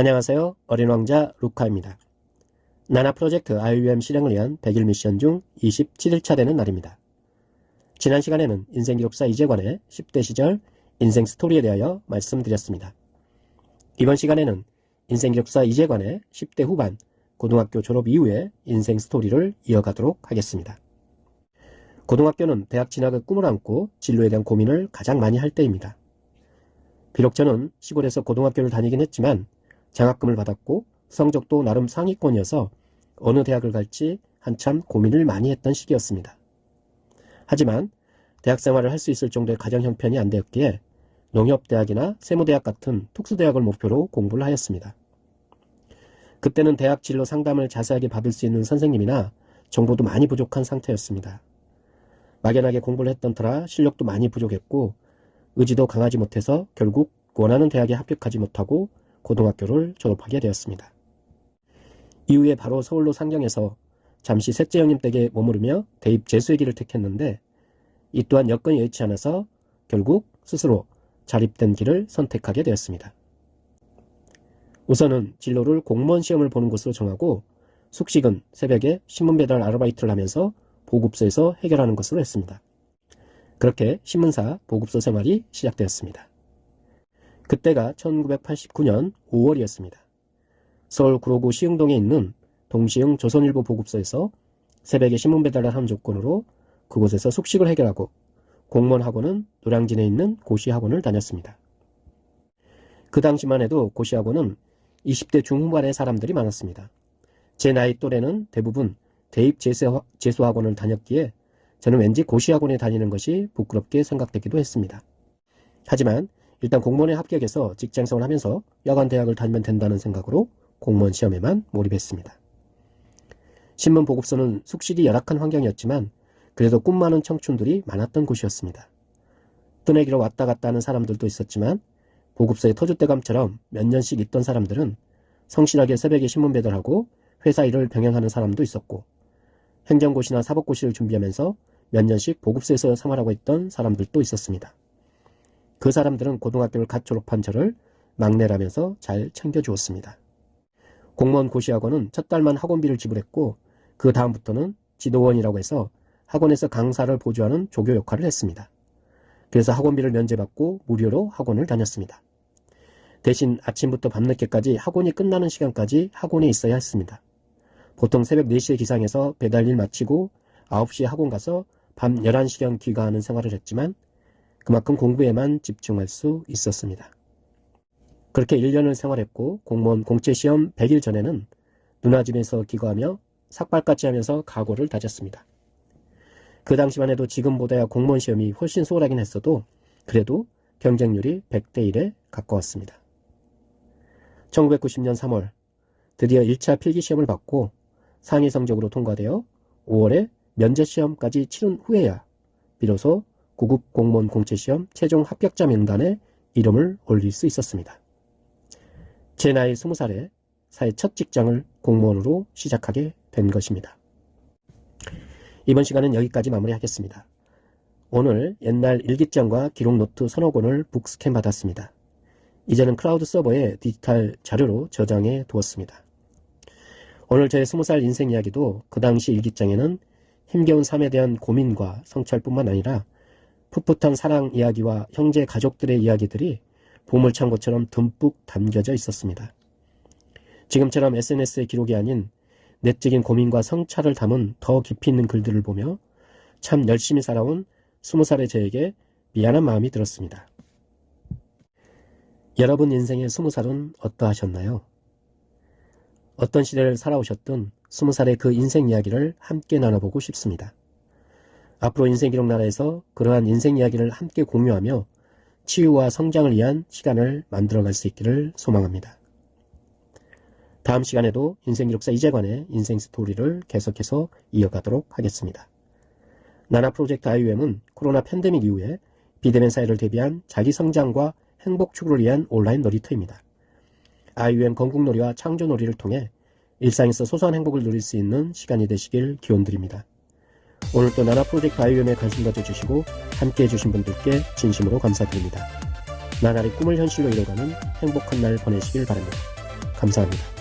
안녕하세요. 어린 왕자 루카입니다. 나나 프로젝트 IUM 실행을 위한 100일 미션 중 27일차 되는 날입니다. 지난 시간에는 인생기록사 이재관의 10대 시절 인생 스토리에 대하여 말씀드렸습니다. 이번 시간에는 인생기록사 이재관의 10대 후반 고등학교 졸업 이후의 인생 스토리를 이어가도록 하겠습니다. 고등학교는 대학 진학의 꿈을 안고 진로에 대한 고민을 가장 많이 할 때입니다. 비록 저는 시골에서 고등학교를 다니긴 했지만 장학금을 받았고 성적도 나름 상위권이어서 어느 대학을 갈지 한참 고민을 많이 했던 시기였습니다. 하지만 대학 생활을 할 수 있을 정도의 가정 형편이 안 되었기에 농협대학이나 세무대학 같은 특수대학을 목표로 공부를 하였습니다. 그때는 대학 진로 상담을 자세하게 받을 수 있는 선생님이나 정보도 많이 부족한 상태였습니다. 막연하게 공부를 했던 터라 실력도 많이 부족했고 의지도 강하지 못해서 결국 원하는 대학에 합격하지 못하고 고등학교를 졸업하게 되었습니다. 이후에 바로 서울로 상경해서 잠시 셋째 형님 댁에 머무르며 대입 재수의 길을 택했는데 이 또한 여건이 여의치 않아서 결국 스스로 자립된 길을 선택하게 되었습니다. 우선은 진로를 공무원 시험을 보는 것으로 정하고 숙식은 새벽에 신문 배달 아르바이트를 하면서 보급소에서 해결하는 것으로 했습니다. 그렇게 신문사 보급소 생활이 시작되었습니다. 그때가 1989년 5월이었습니다. 서울 구로구 시흥동에 있는 동시흥 조선일보 보급소에서 새벽에 신문 배달을 하는 조건으로 그곳에서 숙식을 해결하고 공무원 학원은 노량진에 있는 고시학원을 다녔습니다. 그 당시만 해도 고시학원은 20대 중후반의 사람들이 많았습니다. 제 나이 또래는 대부분 대입 재수학원을 다녔기에 저는 왠지 고시학원에 다니는 것이 부끄럽게 생각되기도 했습니다. 하지만 일단 공무원에 합격해서 직장생활을 하면서 여간 대학을 다니면 된다는 생각으로 공무원 시험에만 몰입했습니다. 신문 보급소는 숙식이 열악한 환경이었지만 그래도 꿈 많은 청춘들이 많았던 곳이었습니다. 떠내기로 왔다 갔다 하는 사람들도 있었지만 보급소의 터줏대감처럼 몇 년씩 있던 사람들은 성실하게 새벽에 신문 배달하고 회사 일을 병행하는 사람도 있었고 행정고시나 사법고시를 준비하면서 몇 년씩 보급소에서 생활하고 있던 사람들도 있었습니다. 그 사람들은 고등학교를 갓 졸업한 저를 막내라면서 잘 챙겨주었습니다. 공무원 고시학원은 첫 달만 학원비를 지불했고 그 다음부터는 지도원이라고 해서 학원에서 강사를 보조하는 조교 역할을 했습니다. 그래서 학원비를 면제받고 무료로 학원을 다녔습니다. 대신 아침부터 밤늦게까지 학원이 끝나는 시간까지 학원에 있어야 했습니다. 보통 새벽 4시에 기상해서 배달일 마치고 9시에 학원 가서 밤 11시경 귀가하는 생활을 했지만 그만큼 공부에만 집중할 수 있었습니다. 그렇게 1년을 생활했고 공무원 공채시험 100일 전에는 누나 집에서 기거하며 삭발까지 하면서 각오를 다졌습니다. 그 당시만 해도 지금보다야 공무원 시험이 훨씬 수월하긴 했어도 그래도 경쟁률이 100대 1에 가까웠습니다. 1990년 3월 드디어 1차 필기시험을 받고 상위 성적으로 통과되어 5월에 면제시험까지 치른 후에야 비로소 구급 공무원 공채시험 최종 합격자 명단에 이름을 올릴 수 있었습니다. 제 나이 20살에 사회 첫 직장을 공무원으로 시작하게 된 것입니다. 이번 시간은 여기까지 마무리하겠습니다. 오늘 옛날 일기장과 기록노트 서너 권을 북스캔 받았습니다. 이제는 클라우드 서버에 디지털 자료로 저장해 두었습니다. 오늘 저의 20살 인생 이야기도 그 당시 일기장에는 힘겨운 삶에 대한 고민과 성찰뿐만 아니라 풋풋한 사랑 이야기와 형제 가족들의 이야기들이 보물창고처럼 듬뿍 담겨져 있었습니다. 지금처럼 SNS의 기록이 아닌 내적인 고민과 성찰을 담은 더 깊이 있는 글들을 보며 참 열심히 살아온 20살의 저에게 미안한 마음이 들었습니다. 여러분 인생의 20살은 어떠하셨나요? 어떤 시대를 살아오셨든 20살의 그 인생 이야기를 함께 나눠보고 싶습니다. 앞으로 인생기록 나라에서 그러한 인생 이야기를 함께 공유하며 치유와 성장을 위한 시간을 만들어갈 수 있기를 소망합니다. 다음 시간에도 인생기록사 이재관의 인생 스토리를 계속해서 이어가도록 하겠습니다. 나나 프로젝트 IUM은 코로나 팬데믹 이후에 비대면 사회를 대비한 자기 성장과 행복 추구를 위한 온라인 놀이터입니다. IUM 건국놀이와 창조놀이를 통해 일상에서 소소한 행복을 누릴 수 있는 시간이 되시길 기원드립니다. 오늘도 나나 프로젝트 IUM에 관심 가져주시고 함께 해주신 분들께 진심으로 감사드립니다. 나날이 꿈을 현실로 이뤄가는 행복한 날 보내시길 바랍니다. 감사합니다.